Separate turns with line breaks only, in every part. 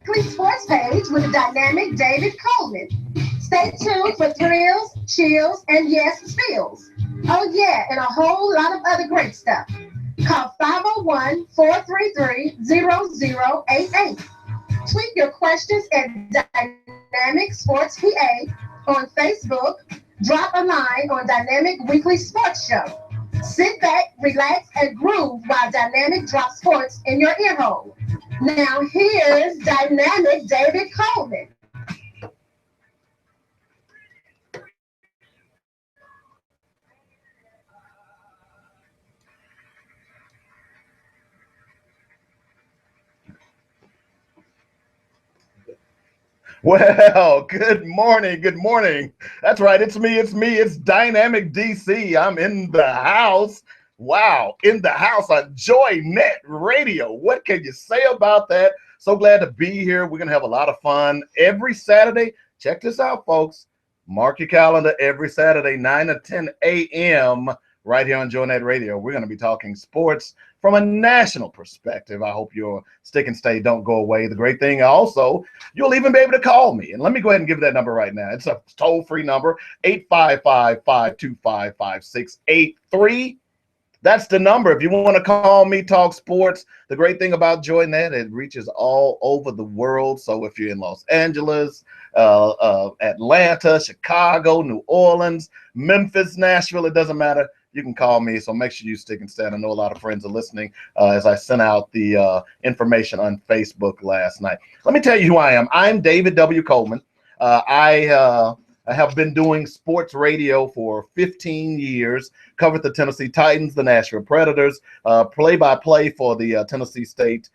weekly sports page with the dynamic David Coleman. Stay tuned for thrills, chills, and yes, spills. Oh yeah, and a whole lot of other great stuff. Call 501-433-0088. Tweet your questions at Dynamic Sports PA on Facebook. Drop a line on Dynamic Weekly Sports Show. Sit back, relax, and groove while Dynamic drops sports in your ear hole. Now here's Dynamic David Coleman.
Well, good morning. Good morning. That's right. It's me. It's Dynamic DC. I'm in the house. Wow. In the house on Joy Net Radio. What can you say about that? So glad to be here. We're going to have a lot of fun every Saturday. Check this out, folks. Mark your calendar every Saturday, 9 to 10 a.m. right here on Joy Net Radio. We're going to be talking sports from a national perspective. I hope your stick and stay don't go away. The great thing also, you'll even be able to call me. And let me go ahead and give that number right now. It's a toll-free number, 855-525-5683. That's the number. If you want to call me, talk sports, the great thing about JoyNet, it reaches all over the world. So if you're in Los Angeles, Atlanta, Chicago, New Orleans, Memphis, Nashville, it doesn't matter. You can call me, so make sure you stick and stand. I know a lot of friends are listening as I sent out the information on Facebook last night. Let me tell you who I am. I'm David W. Coleman. I have been doing sports radio for 15 years, covered the Tennessee Titans, the Nashville Predators, play-by-play for the Tennessee State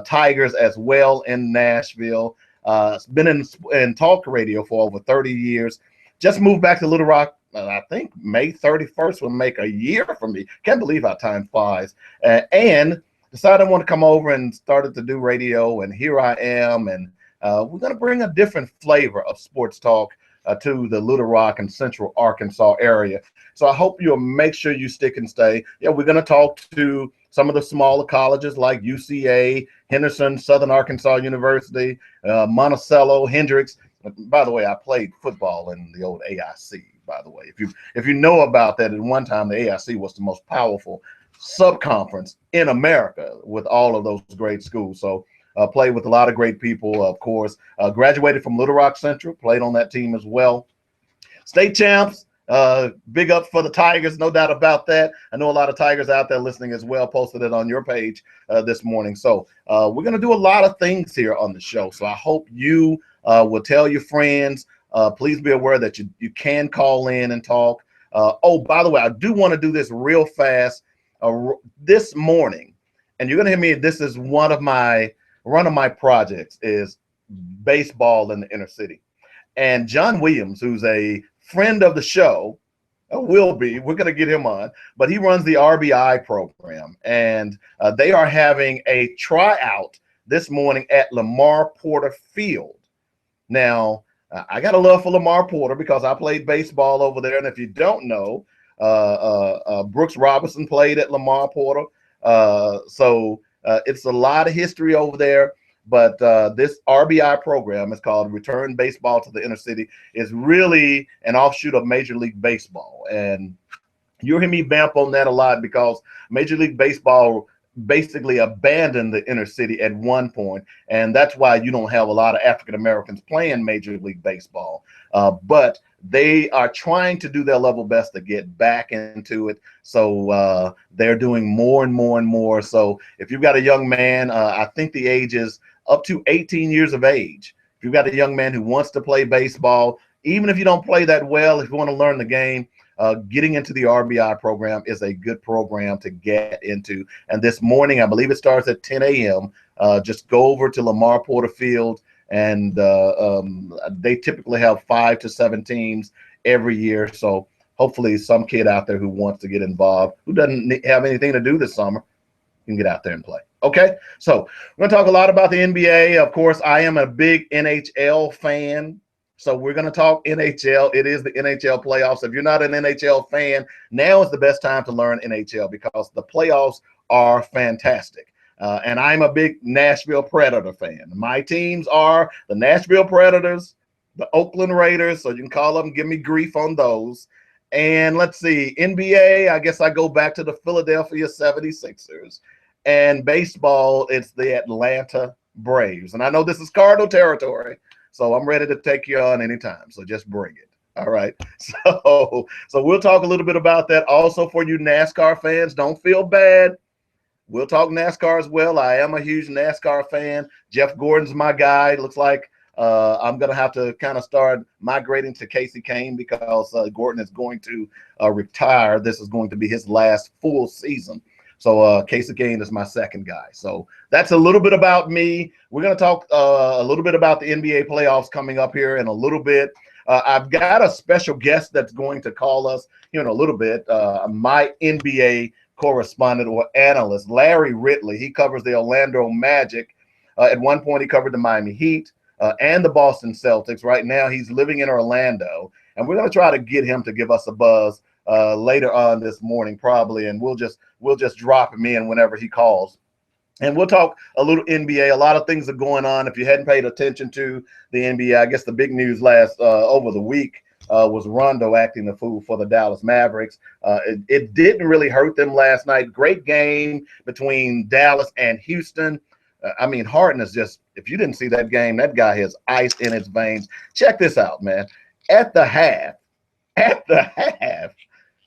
Tigers as well in Nashville. Been in talk radio for over 30 years. Just moved back to Little Rock. I think May 31st will make a year for me. Can't believe how time flies. And decided I want to come over and started to do radio, and here I am. And we're going to bring a different flavor of sports talk to the Little Rock and Central Arkansas area. So I hope you'll make sure you stick and stay. Yeah, we're going to talk to some of the smaller colleges like UCA, Henderson, Southern Arkansas University, Monticello, Hendrix. By the way, I played football in the old AIC. By the way, if you know about that, at one time the AIC was the most powerful subconference in America with all of those great schools. So played with a lot of great people, of course. Graduated from Little Rock Central, played on that team as well. State champs, big up for the Tigers, no doubt about that. I know a lot of Tigers out there listening as well, posted it on your page this morning. So we're going to do a lot of things here on the show. So I hope you will tell your friends. Please be aware that you can call in and talk. Oh, by the way, I do want to do this real fast this morning. And you're going to hear me, this is one of my projects is baseball in the inner city. And John Williams, who's a friend of the show, we're going to get him on, but he runs the RBI program. And they are having a tryout this morning at Lamar Porter Field. Now, I got a love for Lamar Porter because I played baseball over there. And if you don't know, Brooks Robinson played at Lamar Porter. So it's a lot of history over there. But this RBI program is called Return Baseball to the Inner City. Is really an offshoot of Major League Baseball. And you'll hear me vamp on that a lot because Major League Baseball basically abandoned the inner city at one point, and that's why you don't have a lot of African Americans playing Major League Baseball. But they are trying to do their level best to get back into it. So they're doing more and more and more. So if you've got a young man, I think the age is up to 18 years of age. If you've got a young man who wants to play baseball, even if you don't play that well, if you want to learn the game, getting into the RBI program is a good program to get into. And this morning, I believe it starts at 10 a.m. Just go over to Lamar Porter Field, and they typically have 5 to 7 teams every year. So hopefully some kid out there who wants to get involved, who doesn't have anything to do this summer, can get out there and play. Okay, so we're going to talk a lot about the NBA. Of course, I am a big NHL fan. So we're going to talk NHL. It is the NHL playoffs. If you're not an NHL fan, now is the best time to learn NHL because the playoffs are fantastic. And I'm a big Nashville Predator fan. My teams are the Nashville Predators, the Oakland Raiders, so you can call them, give me grief on those. And let's see, NBA, I guess I go back to the Philadelphia 76ers. And baseball, it's the Atlanta Braves. And I know this is Cardinal territory, so I'm ready to take you on anytime. So just bring it. All right. So we'll talk a little bit about that. Also, for you NASCAR fans, don't feel bad. We'll talk NASCAR as well. I am a huge NASCAR fan. Jeff Gordon's my guy. Looks like I'm going to have to kind of start migrating to Kasey Kahne because Gordon is going to retire. This is going to be his last full season. So Kasey Kahne is my second guy. So that's a little bit about me. We're going to talk a little bit about the NBA playoffs coming up here in a little bit. I've got a special guest that's going to call us here in a little bit. My NBA correspondent or analyst, Larry Ridley. He covers the Orlando Magic. At one point, he covered the Miami Heat and the Boston Celtics. Right now, he's living in Orlando, and we're going to try to get him to give us a buzz later on this morning, probably, and we'll just drop him in whenever he calls. And we'll talk a little NBA. A lot of things are going on. If you hadn't paid attention to the NBA, I guess the big news over the week was Rondo acting the fool for the Dallas Mavericks. It didn't really hurt them last night. Great game between Dallas and Houston. I mean, Harden is just, if you didn't see that game, that guy has ice in his veins. Check this out, man. At the half,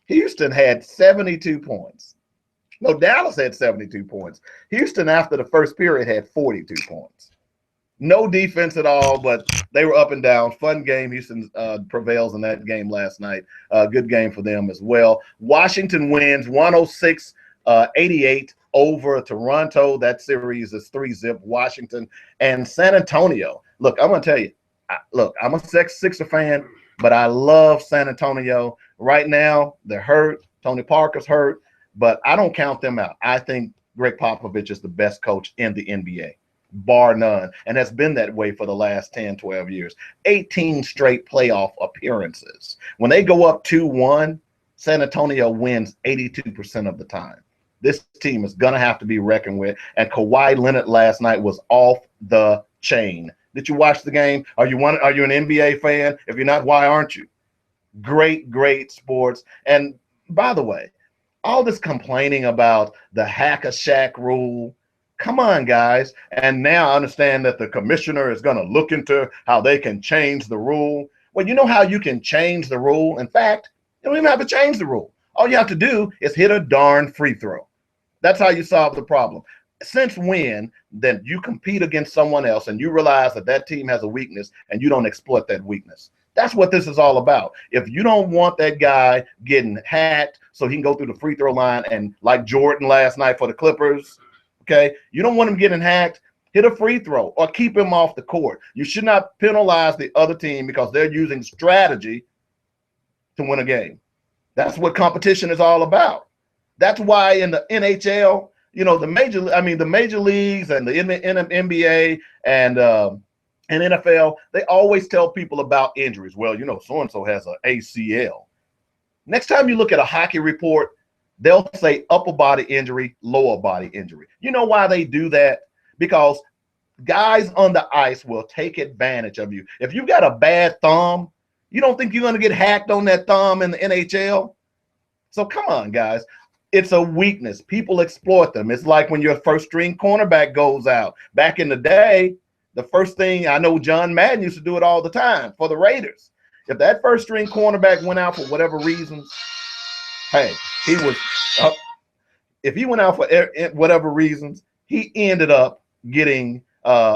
Houston had 72 points. No, Dallas had 72 points. Houston, after the first period, had 42 points. No defense at all, but they were up and down. Fun game. Houston prevails in that game last night. Good game for them as well. Washington wins 106-88 over Toronto. That series is 3-0 Washington. And San Antonio. Look, I'm going to tell you. I'm a Sixer fan, but I love San Antonio. Right now, they're hurt. Tony Parker's hurt. But I don't count them out. I think Greg Popovich is the best coach in the NBA, bar none. And has been that way for the last 10, 12 years. 18 straight playoff appearances. When they go up 2-1, San Antonio wins 82% of the time. This team is going to have to be reckoned with. And Kawhi Leonard last night was off the chain. Did you watch the game? Are you an NBA fan? If you're not, why aren't you? Great sports. And by the way, all this complaining about the hack-a-Shaq rule, come on, guys. And now I understand that the commissioner is going to look into how they can change the rule. Well, you know how you can change the rule? In fact, you don't even have to change the rule. All you have to do is hit a darn free throw. That's how you solve the problem. Since when then you compete against someone else and you realize that team has a weakness and you don't exploit that weakness? That's what this is all about. If you don't want that guy getting hacked so he can go through the free throw line and like Jordan last night for the Clippers, okay, you don't want him getting hacked, hit a free throw or keep him off the court. You should not penalize the other team because they're using strategy to win a game. That's what competition is all about. That's why in the NHL, the major leagues and the NBA and NFL, they always tell people about injuries. Well, so-and-so has an ACL. Next time you look at a hockey report, they'll say upper body injury, lower body injury. You know why they do that? Because guys on the ice will take advantage of you. If you've got a bad thumb, you don't think you're going to get hacked on that thumb in the NHL? So come on, guys. It's a weakness. People exploit them. It's like when your first string cornerback goes out. Back in the day, the first thing, I know John Madden used to do it all the time for the Raiders. If that first string cornerback went out for whatever reasons, hey, if he went out for whatever reasons, he ended up getting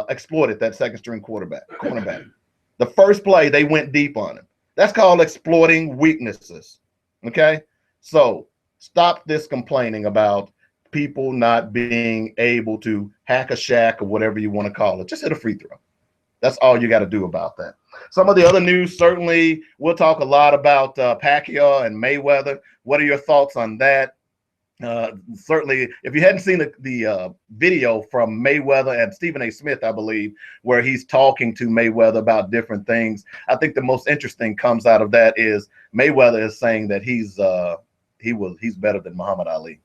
exploited, that second string cornerback. The first play, they went deep on him. That's called exploiting weaknesses. Okay? So stop this complaining about people not being able to hack a Shaq or whatever you want to call it. Just hit a free throw. That's all you got to do about that. Some of the other news, certainly, we'll talk a lot about Pacquiao and Mayweather. What are your thoughts on that? Certainly, if you hadn't seen the video from Mayweather and Stephen A. Smith, I believe, where he's talking to Mayweather about different things, I think the most interesting comes out of that is Mayweather is saying that he's better than Muhammad Ali.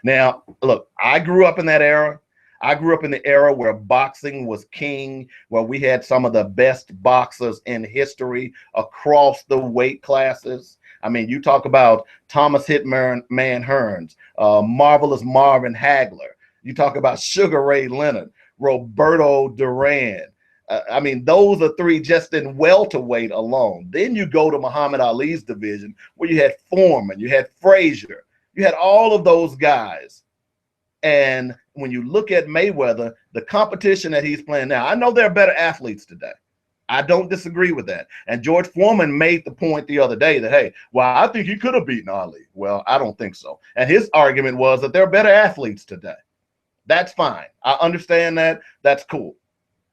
Now, look, I grew up in that era. I grew up in the era where boxing was king, where we had some of the best boxers in history across the weight classes. I mean, you talk about Thomas Hitman Hearns, Marvelous Marvin Hagler. You talk about Sugar Ray Leonard, Roberto Duran. I mean, those are three just in welterweight alone. Then you go to Muhammad Ali's division where you had Foreman, you had Frazier, you had all of those guys. And when you look at Mayweather, the competition that he's playing now, I know there are better athletes today. I don't disagree with that. And George Foreman made the point the other day that, hey, well, I think he could have beaten Ali. Well, I don't think so. And his argument was that there are better athletes today. That's fine. I understand that. That's cool.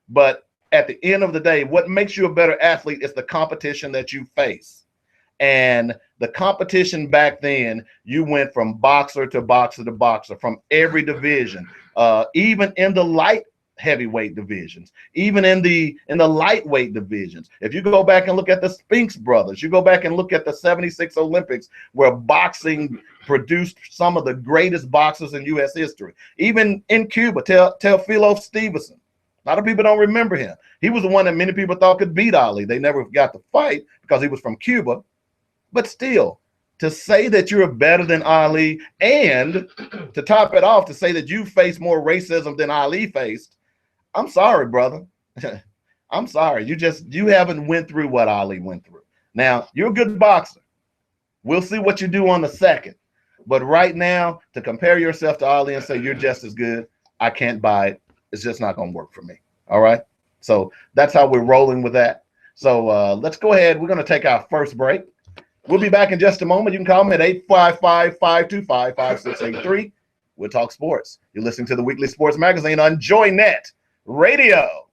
But at the end of the day, what makes you a better athlete is the competition that you face. And the competition back then, you went from boxer to boxer to boxer, from every division, even in the light heavyweight divisions, even in the lightweight divisions. If you go back and look at the Spinks brothers, you go back and look at the 76 Olympics, where boxing produced some of the greatest boxers in U.S. history. Even in Cuba, Teofilo Stevenson. A lot of people don't remember him. He was the one that many people thought could beat Ali. They never got to fight because he was from Cuba. But still, to say that you're better than Ali, and to top it off, to say that you face more racism than Ali faced, I'm sorry, brother. I'm sorry. You haven't went through what Ali went through. Now, you're a good boxer. We'll see what you do on the second. But right now, to compare yourself to Ali and say you're just as good, I can't buy it. It's just not going to work for me. All right? So that's how we're rolling with that. So let's go ahead. We're going to take our first break. We'll be back in just a moment. You can call me at 855-525-5683. We'll talk sports. You're listening to the Weekly Sports Magazine on JoyNet Radio.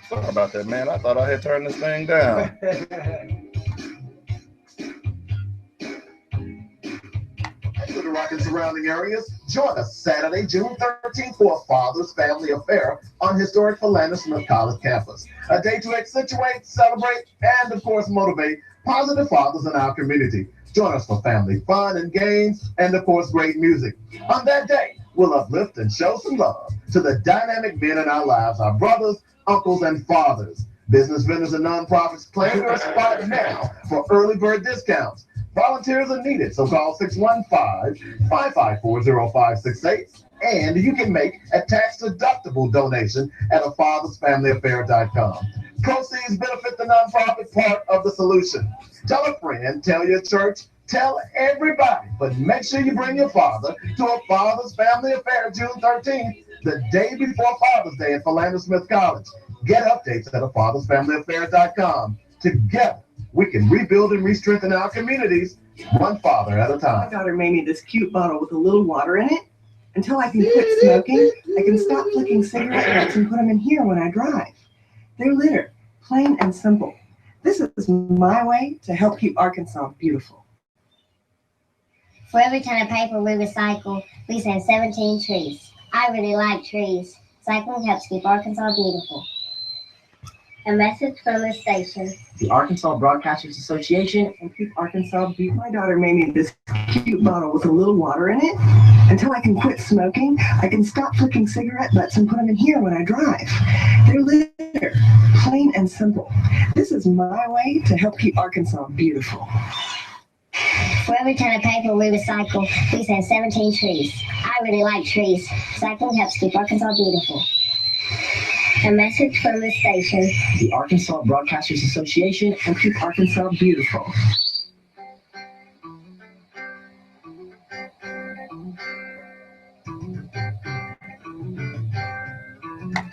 Sorry about that, man. I thought I had turned this thing down.
To the Rock and surrounding areas, join us Saturday, June 13th for a Father's Family Affair on historic Philander Smith College campus. A day to accentuate, celebrate, and of course motivate positive fathers in our community. Join us for family fun and games, and of course great music. On that day, we'll uplift and show some love to the dynamic men in our lives, our brothers, uncles, and fathers. Business vendors and nonprofits claim your spot now for early bird discounts. Volunteers are needed, so call 615-554-0568, and you can make a tax-deductible donation at afathersfamilyaffair.com. Proceeds benefit the nonprofit part of the solution. Tell a friend, tell your church, tell everybody, but make sure you bring your father to a Father's Family Affair June 13th, the day before Father's Day at Philander Smith College. Get updates at afathersfamilyaffair.com. Together, we can rebuild and re-strengthen our communities, one father at a time.
My daughter made me this cute bottle with a little water in it. Until I can quit smoking, I can stop flicking cigarette butts and put them in here when I drive. They're litter, plain and simple. This is my way to help keep Arkansas beautiful.
For every ton of paper we recycle, we send 17 trees. I really like trees. Cycling helps keep Arkansas beautiful. A message from the station.
The Arkansas Broadcasters Association and Keep Arkansas Beautiful. My daughter made me this cute bottle with a little water in it. Until I can quit smoking, I can stop flicking cigarette butts and put them in here when I drive. They're litter, plain and simple. This is my way to help keep Arkansas beautiful.
For every ton of paper we recycle, we send 17 trees. I really like trees. Cycling helps keep Arkansas beautiful. A message from the station.
The Arkansas Broadcasters Association and Keep Arkansas Beautiful.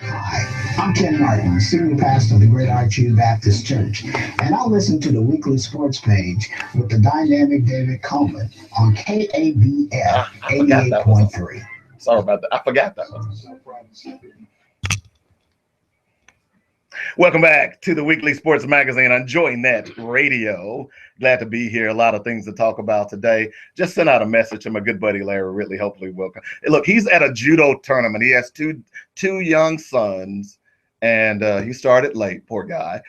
Hi, I'm Ken Martin, Senior Pastor of the Great Archview Baptist Church, and I listen to the Weekly Sports page with the dynamic David Coleman on KABF 88.3.
Sorry about that. I forgot that one. Welcome back to the Weekly Sports Magazine on JoyNet Radio. Glad to be here. A lot of things to talk about today. Just sent out a message to my good buddy Larry Ridley. Hopefully welcome. Look, he's at a judo tournament. He has two young sons, And he started late, poor guy.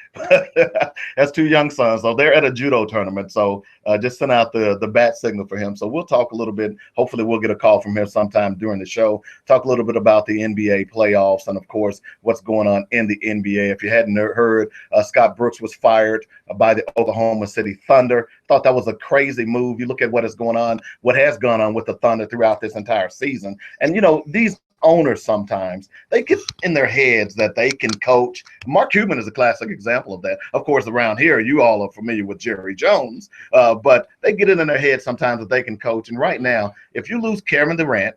Has two young sons, so they're at a judo tournament. So just sent out the bat signal for him. So we'll talk a little bit. Hopefully, we'll get a call from him sometime during the show. Talk a little bit about the NBA playoffs and, of course, what's going on in the NBA. If you hadn't heard, Scott Brooks was fired by the Oklahoma City Thunder. Thought that was a crazy move. You look at what has gone on with the Thunder throughout this entire season, and these owners sometimes they get in their heads that they can coach. Mark Cuban is a classic example of that. Of course, around here, you all are familiar with Jerry Jones, but they get it in their head sometimes that they can coach. And right now, if you lose Kevin Durant,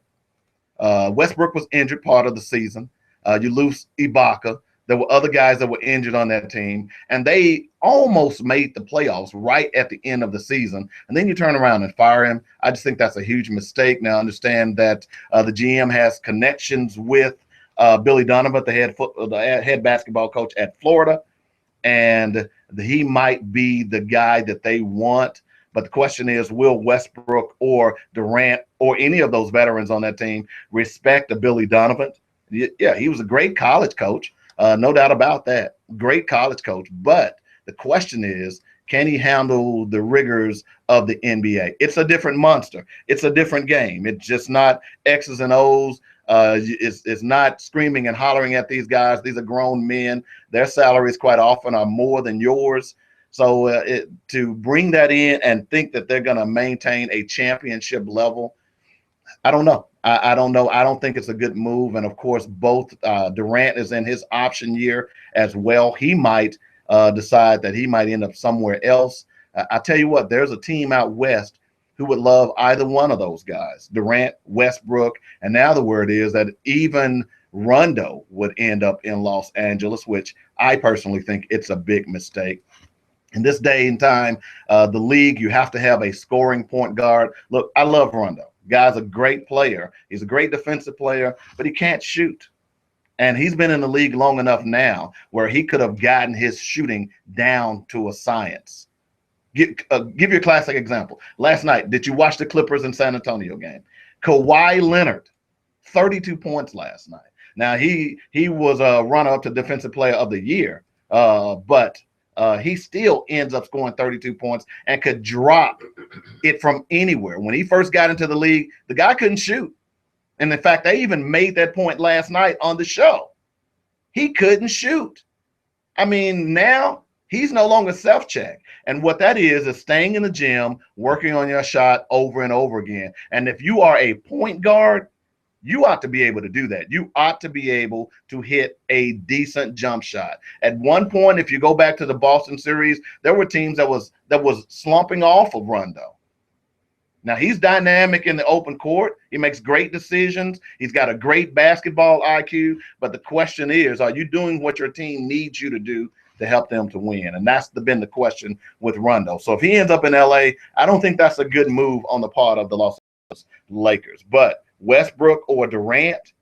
Westbrook was injured part of the season. You lose Ibaka. There were other guys that were injured on that team, and they almost made the playoffs right at the end of the season. And then you turn around and fire him. I just think that's a huge mistake. Now, I understand that the GM has connections with Billy Donovan, the head basketball coach at Florida, and he might be the guy that they want. But the question is, will Westbrook or Durant or any of those veterans on that team respect Billy Donovan? Yeah, he was a great college coach. No doubt about that. Great college coach. But the question is, can he handle the rigors of the NBA? It's a different monster. It's a different game. It's just not X's and O's. It's not screaming and hollering at these guys. These are grown men. Their salaries quite often are more than yours. So to bring that in and think that they're going to maintain a championship level, I don't know. I don't know. I don't think it's a good move. And of course, both Durant is in his option year as well. He might decide that he might end up somewhere else. I tell you what, there's a team out west who would love either one of those guys, Durant, Westbrook. And now the word is that even Rondo would end up in Los Angeles, which I personally think it's a big mistake. In this day and time, the league, you have to have a scoring point guard. Look, I love Rondo. Guy's a great player. He's a great defensive player, but he can't shoot. And he's been in the league long enough now where he could have gotten his shooting down to a science. Give you a classic example. Last night, did you watch the Clippers and San Antonio game? Kawhi Leonard, 32 points last night. Now, he was a runner-up to Defensive Player of the Year, but he still ends up scoring 32 points and could drop it from anywhere. When he first got into the league, the guy couldn't shoot. And in fact, they even made that point last night on the show. He couldn't shoot. I mean, now he's no longer self-check. And what that is staying in the gym, working on your shot over and over again. And if you are a point guard, you ought to be able to do that. You ought to be able to hit a decent jump shot. At one point, if you go back to the Boston series, there were teams that was slumping off of Rondo. Now, he's dynamic in the open court. He makes great decisions. He's got a great basketball IQ. But the question is, are you doing what your team needs you to do to help them to win? And that's been the question with Rondo. So if he ends up in LA, I don't think that's a good move on the part of the Los Angeles Lakers. But Westbrook or Durant.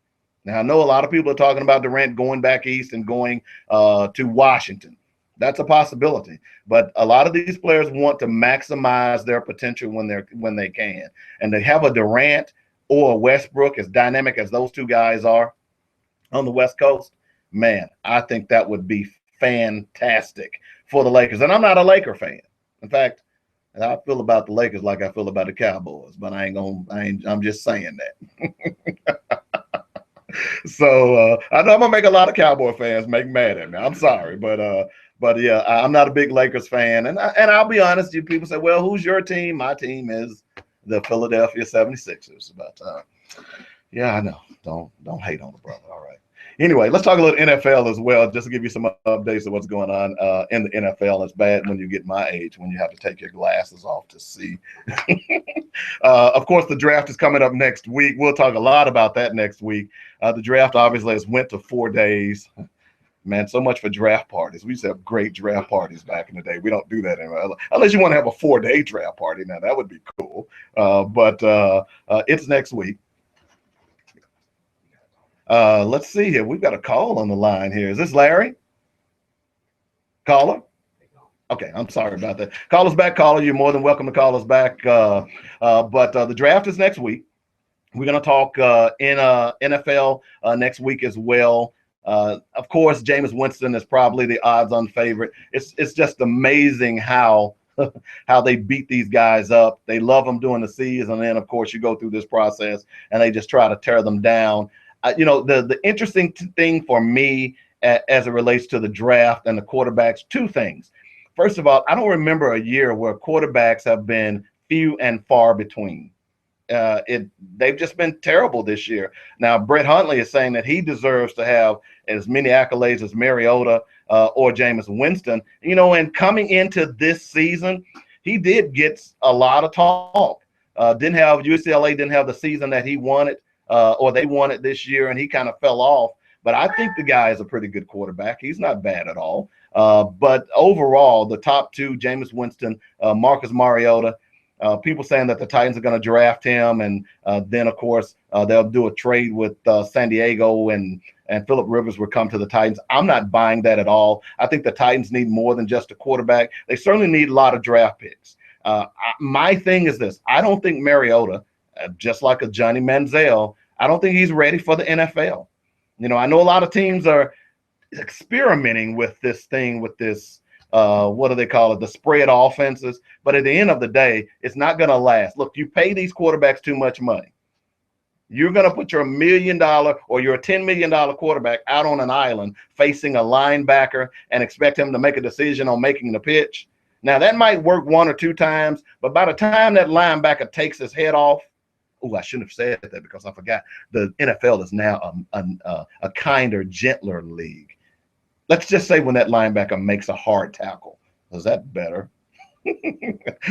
Now, I know a lot of people are talking about Durant going back east and going to Washington. That's a possibility. But a lot of these players want to maximize their potential when they can. And to have a Durant or a Westbrook, as dynamic as those two guys are on the West Coast, man, I think that would be fantastic for the Lakers. And I'm not a Laker fan. In fact, I feel about the Lakers like I feel about the Cowboys, but I'm just saying that. So I know I'm gonna make a lot of Cowboy fans make mad at me. I'm sorry, but yeah, I'm not a big Lakers fan, and I'll be honest. You people say, well, who's your team? My team is the Philadelphia 76ers. But yeah, I know. Don't hate on the brother. All right. Anyway, let's talk a little NFL as well, just to give you some updates of what's going on in the NFL. It's bad when you get my age, when you have to take your glasses off to see. Of course, the draft is coming up next week. We'll talk a lot about that next week. The draft obviously has went to 4 days. Man, so much for draft parties. We used to have great draft parties back in the day. We don't do that anymore. Unless you want to have a 4-day draft party. Now, that would be cool. But it's next week. Let's see here. We've got a call on the line here. Is this Larry? Caller? Okay, I'm sorry about that. Call us back, caller. You're more than welcome to call us back. But the draft is next week. We're going to talk in NFL next week as well. Of course, Jameis Winston is probably the odds-on favorite. It's just amazing how how they beat these guys up. They love them during the season, and then of course you go through this process and they just try to tear them down. The interesting thing for me as it relates to the draft and the quarterbacks, two things. First of all, I don't remember a year where quarterbacks have been few and far between. They've just been terrible this year. Now, Brett Hundley is saying that he deserves to have as many accolades as Mariota or Jameis Winston. And coming into this season, he did get a lot of talk. UCLA didn't have the season that he wanted or they wanted this year, and he kind of fell off. But I think the guy is a pretty good quarterback. He's not bad at all. But overall, the top two, Jameis Winston, Marcus Mariota, people saying that the Titans are going to draft him, and then, of course, they'll do a trade with San Diego, and Phillip Rivers will come to the Titans. I'm not buying that at all. I think the Titans need more than just a quarterback. They certainly need a lot of draft picks. My thing is this. I don't think Mariota, just like a Johnny Manziel, I don't think he's ready for the NFL. I know a lot of teams are experimenting with this thing, with this what do they call it, the spread offenses. But at the end of the day, it's not going to last. Look, you pay these quarterbacks too much money. You're going to put your $1 million or your $10 million quarterback out on an island facing a linebacker and expect him to make a decision on making the pitch. Now, that might work one or two times, but by the time that linebacker takes his head off, I shouldn't have said that because I forgot. The NFL is now a kinder, gentler league. Let's just say when that linebacker makes a hard tackle. Is that better?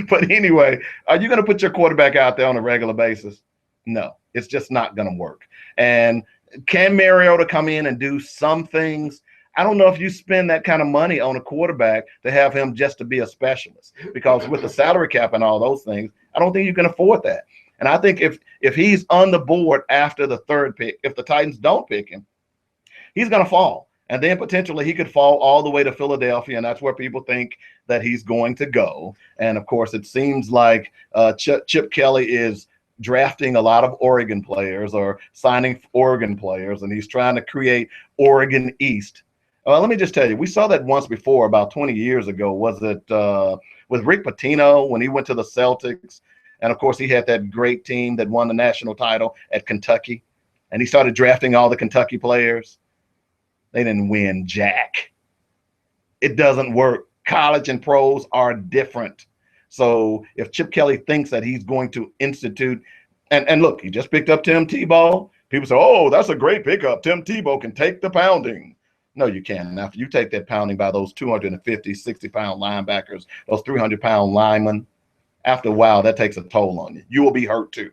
But anyway, are you going to put your quarterback out there on a regular basis? No, it's just not going to work. And can Mariota come in and do some things? I don't know if you spend that kind of money on a quarterback to have him just to be a specialist, because with the salary cap and all those things, I don't think you can afford that. And I think if he's on the board after the third pick, if the Titans don't pick him, he's going to fall. And then potentially he could fall all the way to Philadelphia, and that's where people think that he's going to go. And, of course, it seems like Chip Kelly is drafting a lot of Oregon players or signing Oregon players, and he's trying to create Oregon East. Let me just tell you, we saw that once before about 20 years ago. Was it with Rick Pitino when he went to the Celtics? And, of course, he had that great team that won the national title at Kentucky, and he started drafting all the Kentucky players. They didn't win jack. It doesn't work. College and pros are different. So if Chip Kelly thinks that he's going to institute, and look, he just picked up Tim Tebow. People say, oh, that's a great pickup. Tim Tebow can take the pounding. No, you can't. And after you take that pounding by those 250, 60-pound linebackers, those 300-pound linemen, after a while, that takes a toll on you. You will be hurt too.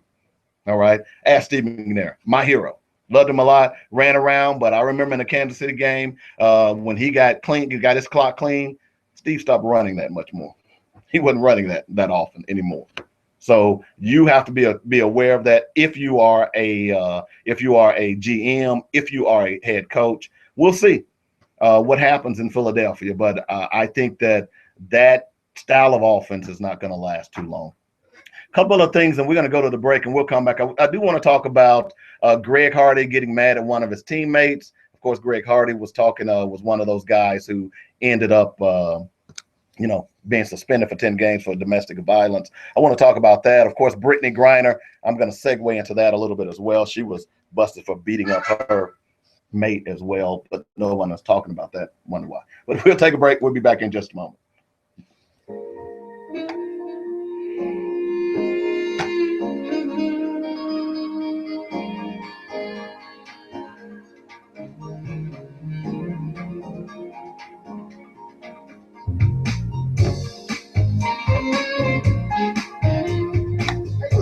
All right? Ask Steve McNair, my hero. Loved him a lot, ran around, but I remember in the Kansas City game when he got clean, he got his clock clean, Steve stopped running that much more. He wasn't running that often anymore. So you have to be aware of that if you are a GM, if you are a head coach. We'll see what happens in Philadelphia, but I think that style of offense is not going to last too long. Couple of things, and we're going to go to the break, and we'll come back. I do want to talk about Greg Hardy getting mad at one of his teammates. Of course, Greg Hardy was one of those guys who ended up, being suspended for 10 games for domestic violence. I want to talk about that. Of course, Brittany Griner, I'm going to segue into that a little bit as well. She was busted for beating up her mate as well, but no one is talking about that. Wonder why. But we'll take a break. We'll be back in just a moment.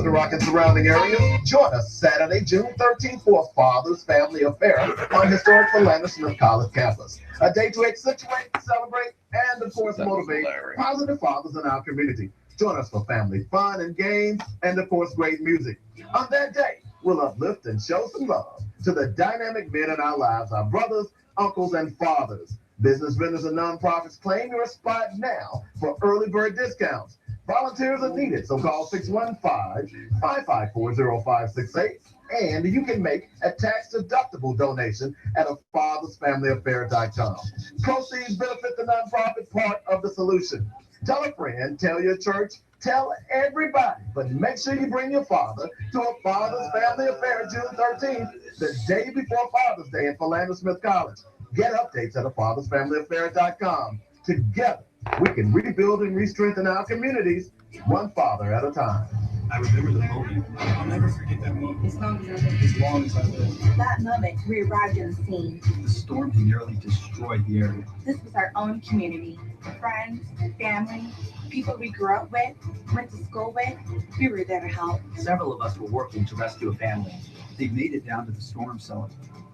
Rock and surrounding areas, join us Saturday, June 13th for a Father's Family Affair on historic Philander Smith College campus. A day to accentuate, celebrate, and of course motivate positive fathers in our community. Join us for family fun and games, and of course great music. On that day, we'll uplift and show some love to the dynamic men in our lives, our brothers, uncles, and fathers. Business vendors and nonprofits, claim your spot now for early bird discounts. Volunteers are needed, so call 615-554-0568 And you can make a tax-deductible donation at a fathersfamilyaffair.com. Proceeds benefit the nonprofit part of the solution. Tell a friend, tell your church, tell everybody, but make sure you bring your father to a Father's Family Affair June 13th, the day before Father's Day in Philander Smith College. Get updates at fathersfamilyaffair.com. Together, we can rebuild and re-strengthen our communities, one father at a time.
I remember the moment. I'll never forget that moment. As long as I live.
That moment, we arrived on the scene.
The storm nearly destroyed the area.
This was our own community. Friends, family, people we grew up with, went to school with. We were there to help.
Several of us were working to rescue a family.
They made it down to the storm cellar,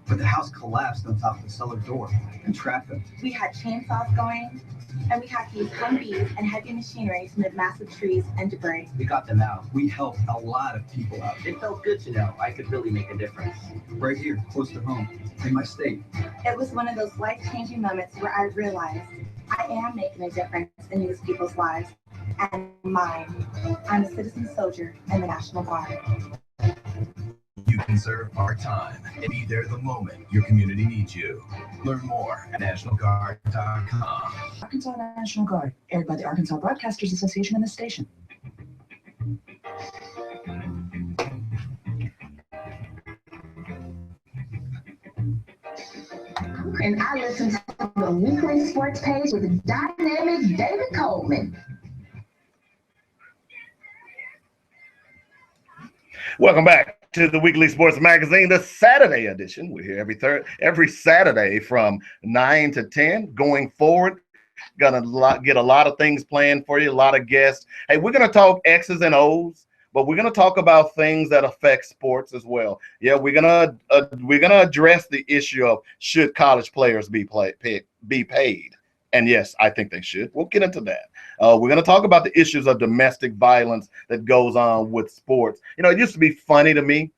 but the house collapsed on top of the cellar door and trapped them.
We had chainsaws going, and we had to use Humvees and heavy machinery to move massive trees and debris.
We got them out.
We helped a lot of people out.
It felt good to know I could really make a difference.
Right here, close to home, in my state.
It was one of those life-changing moments where I realized I am making a difference in these people's lives and mine. I'm a citizen soldier in the National Guard.
You can serve part-time and be there the moment your community needs you. Learn more at nationalguard.com.
Arkansas National Guard, aired by the Arkansas Broadcasters Association and this station.
And I listen to the weekly sports page with dynamic David Coleman.
Welcome back to the Weekly Sports Magazine, the Saturday edition. We're here every Saturday from 9 to 10. Going forward, gonna get a lot of things planned for you, a lot of guests. Hey, we're gonna talk X's and O's, but we're gonna talk about things that affect sports as well. Yeah, we're gonna address the issue of should college players be paid. And yes, I think they should. We'll get into that. We're going to talk about the issues of domestic violence that goes on with sports. You know, it used to be funny to me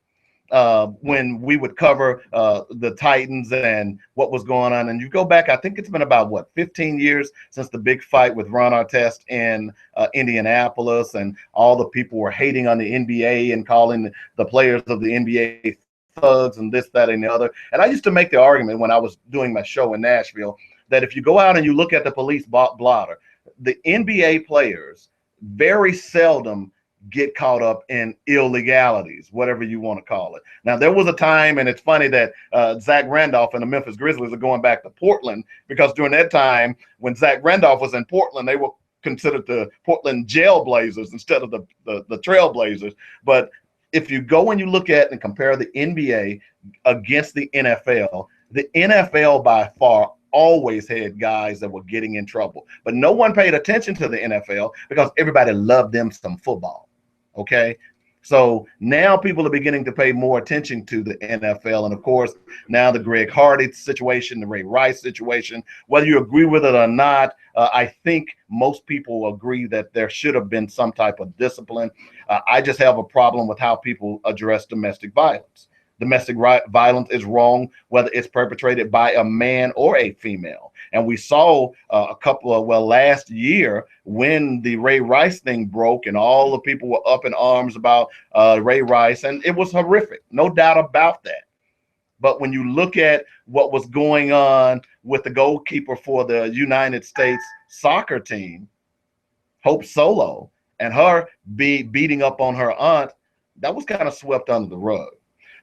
when we would cover the Titans and what was going on. And you go back, I think it's been about, 15 years since the big fight with Ron Artest in Indianapolis, and all the people were hating on the NBA and calling the players of the NBA thugs and this, that, and the other. And I used to make the argument when I was doing my show in Nashville that if you go out and you look at the police blotter, the NBA players very seldom get caught up in illegalities, whatever you want to call it. Now, there was a time, and it's funny that Zach Randolph and the Memphis Grizzlies are going back to Portland, because during that time, when Zach Randolph was in Portland, they were considered the Portland Jailblazers instead of the Trailblazers. But if you go and you look at and compare the NBA against the NFL by far always had guys that were getting in trouble, but no one paid attention to the NFL because everybody loved them some football. Okay. So now people are beginning to pay more attention to the NFL. And of course, now the Greg Hardy situation, the Ray Rice situation, whether you agree with it or not, I think most people agree that there should have been some type of discipline. I just have a problem with how people address domestic violence. Domestic violence is wrong, whether it's perpetrated by a man or a female. And we saw last year when the Ray Rice thing broke and all the people were up in arms about Ray Rice, and it was horrific, no doubt about that. But when you look at what was going on with the goalkeeper for the United States soccer team, Hope Solo, and her beating up on her aunt, that was kind of swept under the rug.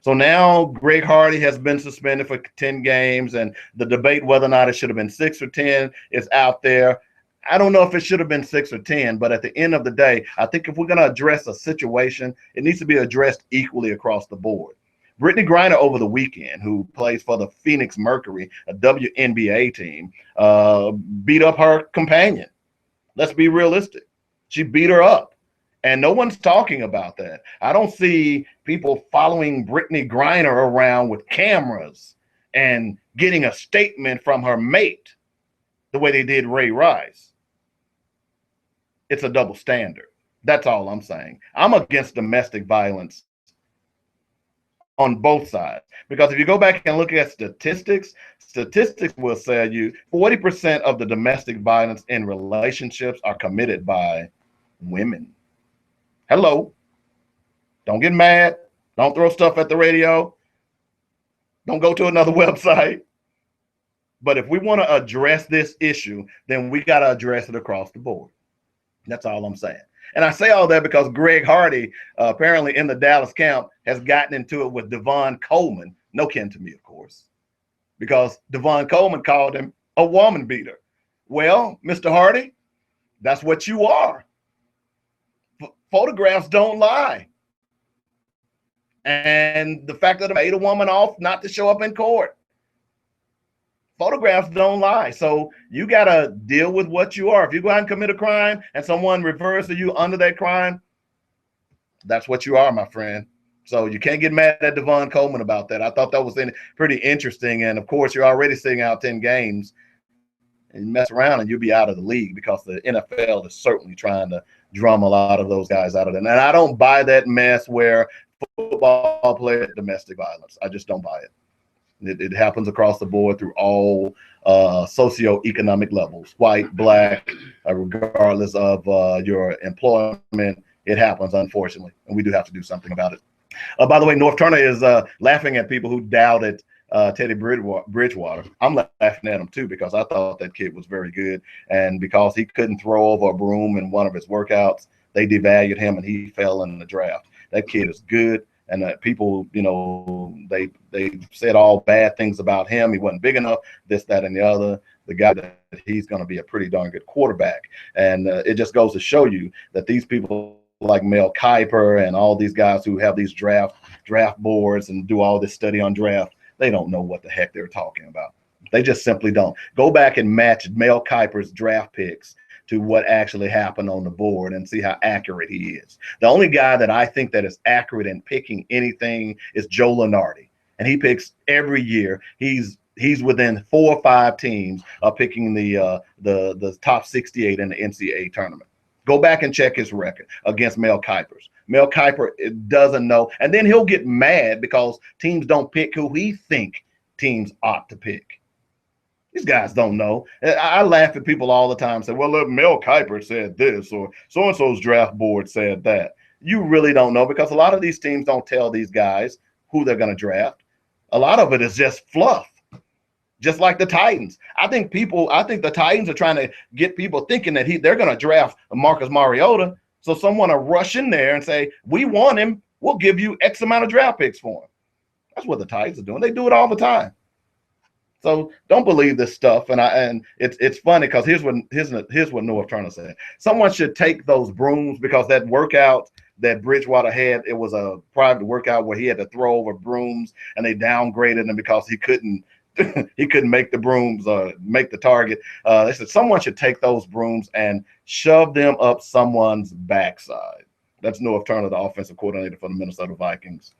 So now Greg Hardy has been suspended for 10 games, and the debate whether or not it should have been 6 or 10 is out there. I don't know if it should have been 6 or 10, but at the end of the day, I think if we're going to address a situation, it needs to be addressed equally across the board. Brittany Griner over the weekend, who plays for the Phoenix Mercury, a WNBA team, beat up her companion. Let's be realistic. She beat her up. And no one's talking about that. I don't see people following Brittany Griner around with cameras and getting a statement from her mate the way they did Ray Rice. It's a double standard. That's all I'm saying. I'm against domestic violence on both sides, because if you go back and look at statistics will say you 40% of the domestic violence in relationships are committed by women. Hello. Don't get mad. Don't throw stuff at the radio. Don't go to another website. But if we want to address this issue, then we got to address it across the board. That's all I'm saying. And I say all that because Greg Hardy, apparently in the Dallas camp, has gotten into it with Devon Coleman. No kin to me, of course, because Devon Coleman called him a woman beater. Well, Mr. Hardy, that's what you are. Photographs don't lie. And the fact that I paid a woman off not to show up in court. Photographs don't lie. So you got to deal with what you are. If you go out and commit a crime and someone refers to you under that crime, that's what you are, my friend. So you can't get mad at Devon Coleman about that. I thought that was pretty interesting. And of course, you're already sitting out 10 games and you mess around and you'll be out of the league because the NFL is certainly trying to drum a lot of those guys out of there. And I don't buy that mess where football players domestic violence. I just don't buy it. It happens across the board through all socioeconomic levels, white, black, regardless of your employment. It happens, unfortunately, and we do have to do something about it. By the way, North Turner is laughing at people who doubted Teddy Bridgewater. I'm laughing at him too because I thought that kid was very good, and because he couldn't throw over a broom in one of his workouts, they devalued him and he fell in the draft. That kid is good. And people, you know, they said all bad things about him. He wasn't big enough, this, that, and the other. The guy that he's going to be a pretty darn good quarterback. And it just goes to show you that these people like Mel Kiper and all these guys who have these draft boards and do all this study on draft, they don't know what the heck they're talking about. They just simply don't. Go back and match Mel Kiper's draft picks to what actually happened on the board and see how accurate he is. The only guy that I think that is accurate in picking anything is Joe Lunardi, and he picks every year. He's within 4 or 5 teams of picking the top 68 in the NCAA tournament. Go back and check his record against Mel Kiper's. Mel Kiper doesn't know, and then he'll get mad because teams don't pick who he think teams ought to pick. These guys don't know. I laugh at people all the time, say, well, look, Mel Kiper said this, or so-and-so's draft board said that. You really don't know because a lot of these teams don't tell these guys who they're going to draft. A lot of it is just fluff, just like the Titans. I think the Titans are trying to get people thinking that they're going to draft Marcus Mariota, so someone will rush in there and say, we want him, we'll give you X amount of draft picks for him. That's what the Titans are doing. They do it all the time. So don't believe this stuff, and it's funny because here's what North Turner said. Someone should take those brooms because that workout that Bridgewater had, it was a private workout where he had to throw over brooms, and they downgraded him because he couldn't make the brooms make the target. They said someone should take those brooms and shove them up someone's backside. That's North Turner, the offensive coordinator for the Minnesota Vikings.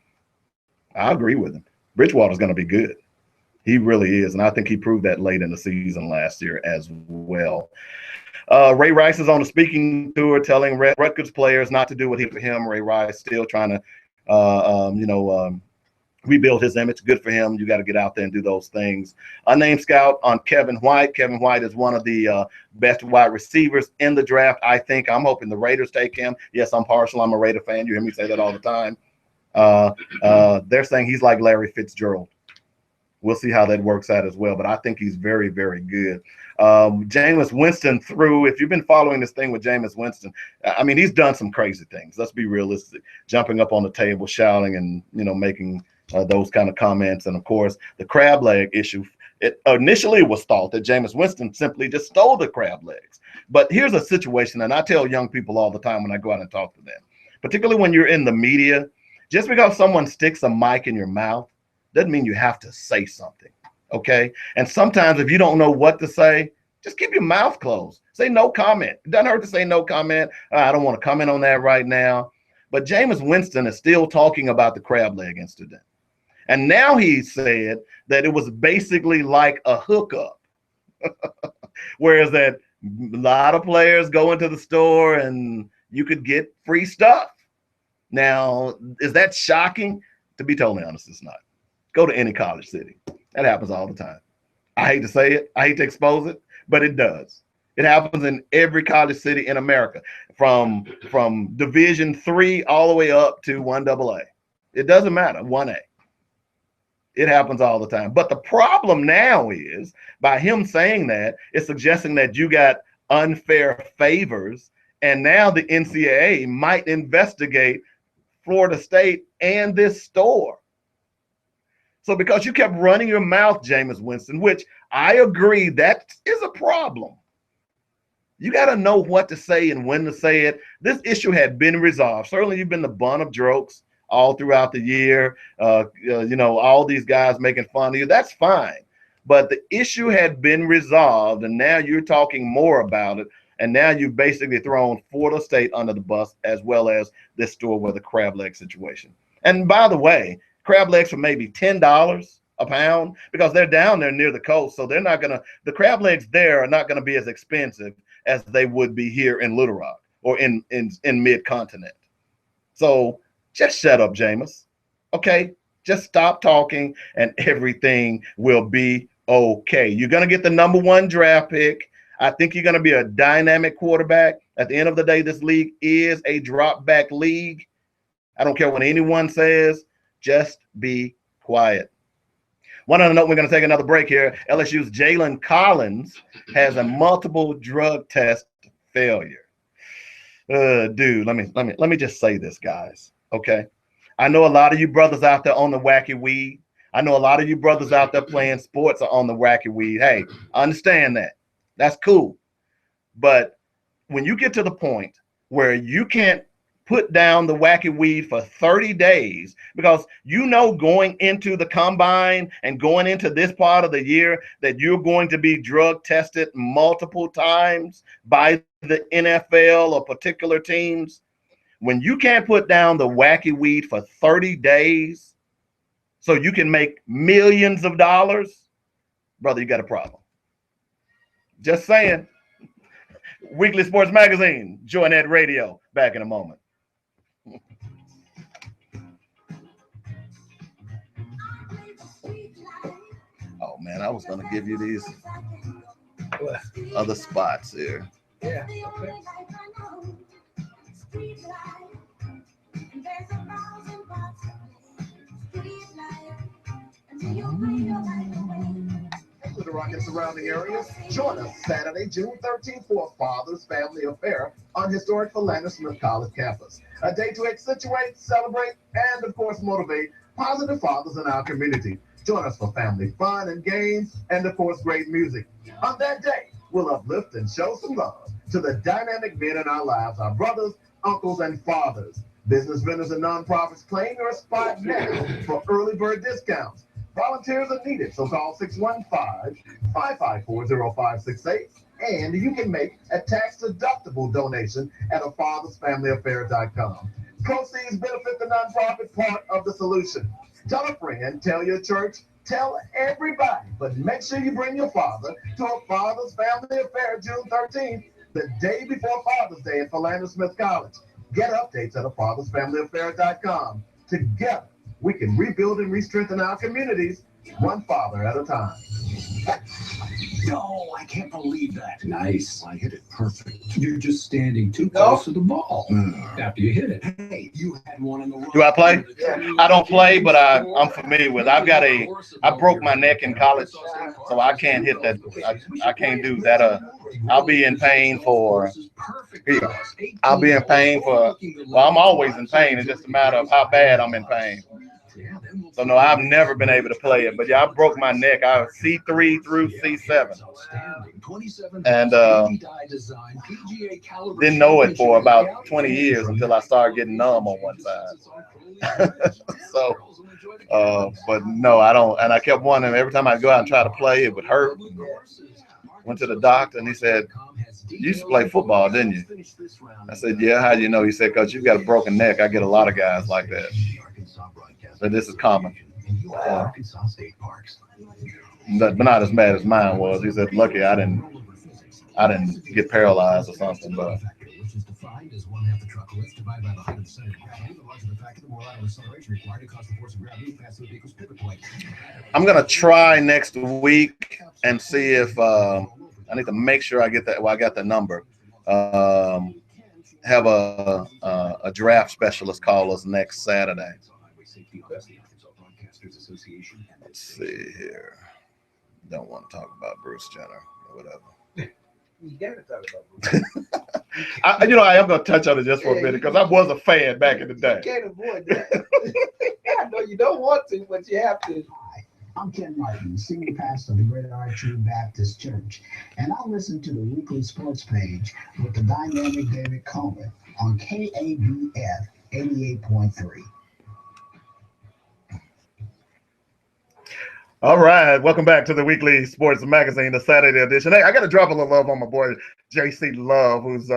I agree with him. Bridgewater's going to be good. He really is, and I think he proved that late in the season last year as well. Ray Rice is on a speaking tour telling Rutgers players not to do what he did for him. Ray Rice still trying to, rebuild his image. Good for him. You got to get out there and do those things. Unnamed scout on Kevin White. Kevin White is one of the best wide receivers in the draft, I think. I'm hoping the Raiders take him. Yes, I'm partial. I'm a Raider fan. You hear me say that all the time. They're saying he's like Larry Fitzgerald. We'll see how that works out as well, but I think he's very, very good. Jameis Winston if you've been following this thing with Jameis Winston, I mean, he's done some crazy things. Let's be realistic. Jumping up on the table, shouting, and, making those kind of comments. And, of course, the crab leg issue. It initially was thought that Jameis Winston simply just stole the crab legs. But here's a situation, and I tell young people all the time when I go out and talk to them, particularly when you're in the media, just because someone sticks a mic in your mouth doesn't mean you have to say something, okay? And sometimes if you don't know what to say, just keep your mouth closed. Say no comment. It doesn't hurt to say no comment. I don't want to comment on that right now. But Jameis Winston is still talking about the crab leg incident. And now he said that it was basically like a hookup. Whereas that a lot of players go into the store and you could get free stuff. Now, is that shocking? To be totally honest, it's not. Go to any college city. That happens all the time. I hate to say it. I hate to expose it, but it does. It happens in every college city in America, from Division III all the way up to 1AA. It doesn't matter, 1A. It happens all the time. But the problem now is, by him saying that, it's suggesting that you got unfair favors, and now the NCAA might investigate Florida State and this store. So because you kept running your mouth, Jameis Winston, which I agree that is a problem. You got to know what to say and when to say it. This issue had been resolved. Certainly you've been the butt of jokes all throughout the year. You know, all these guys making fun of you. That's fine. But the issue had been resolved, and now you're talking more about it. And now you've basically thrown Florida State under the bus, as well as this store with the crab leg situation. And by the way, crab legs for maybe $10 a pound, because they're down there near the coast. So they're not going to, the crab legs there are not going to be as expensive as they would be here in Little Rock or in mid-continent. So just shut up, Jameis. Okay? Just stop talking and everything will be okay. You're going to get the #1 draft pick. I think you're going to be a dynamic quarterback. At the end of the day, this league is a drop back league. I don't care what anyone says. Just be quiet. One other note, we're going to take another break here. LSU's Jalen Collins has a multiple drug test failure. Dude, let me just say this, guys. Okay. I know a lot of you brothers out there on the wacky weed. I know a lot of you brothers out there playing sports are on the wacky weed. Hey, I understand that. That's cool. But when you get to the point where you can't put down the wacky weed for 30 days, because you know going into the combine and going into this part of the year that you're going to be drug tested multiple times by the NFL or particular teams, when you can't put down the wacky weed for 30 days so you can make millions of dollars, brother, you got a problem. Just saying. Weekly Sports Magazine, Joynet Radio. Back in a moment. Oh man, I was gonna give you these other spots here.
Yeah.
To the Rock and surrounding areas, join us Saturday, June 13th for a Father's Family Affair on historic Philander Smith College campus. A day to accentuate, celebrate, and of course motivate positive fathers in our community. Join us for family fun and games, and of course great music. On that day, we'll uplift and show some love to the dynamic men in our lives, our brothers, uncles, and fathers. Business vendors and nonprofits, claim your spot now for early bird discounts. Volunteers are needed, so call 615-554-0568, and you can make a tax-deductible donation at afathersfamilyaffair.com. Proceeds benefit the nonprofit part of the solution. Tell a friend, tell your church, tell everybody, but make sure you bring your father to a Father's Family Affair June 13th, the day before Father's Day at Philander Smith College. Get updates at afathersfamilyaffair.com. Together, we can rebuild and re-strengthen our communities, one father at a time.
No, I can't believe that. Nice. I hit it perfect. You're just standing too close to the ball after you hit it. Hey, you had one in the run.
Do I play? I don't play, but I'm familiar with it. I broke my neck in college, so I can't hit that. I can't do that. I'll be in pain for, I'll be in pain for, well, I'm always in pain. It's just a matter of how bad I'm in pain. So no, I've never been able to play it, but yeah, I broke my neck. I was C3 through C7, and didn't know it for about 20 years until I started getting numb on one side. So, but no, I don't. And I kept wondering every time I go out and try to play, it would hurt. Went to the doctor, and he said, "You used to play football, didn't you?" I said, "Yeah." How do you know? He said, "Because you've got a broken neck. I get a lot of guys like that." But this is common. But not as bad as mine was. He said, "Lucky I didn't get paralyzed or something." But I'm gonna try next week and see if I need to make sure I get that. Well, I got the number. Have a draft specialist call us next Saturday
Safety Office, the Arkansas Broadcasters Association, and
Let's see here. Don't want to talk about Bruce Jenner or whatever.
You gotta talk about Bruce.
I am going to touch on it just for a minute because I was a fan back in the day.
You can't avoid that. I know you don't want to, but you have to.
Hi, I'm Ken Martin, Senior Pastor of the Great Archie Baptist Church, and I listen to the weekly sports page with the dynamic David Coleman on KABF 88.3.
All right, welcome back to the weekly sports magazine, the Saturday edition. Hey, I got to drop a little love on my boy JC Love, who's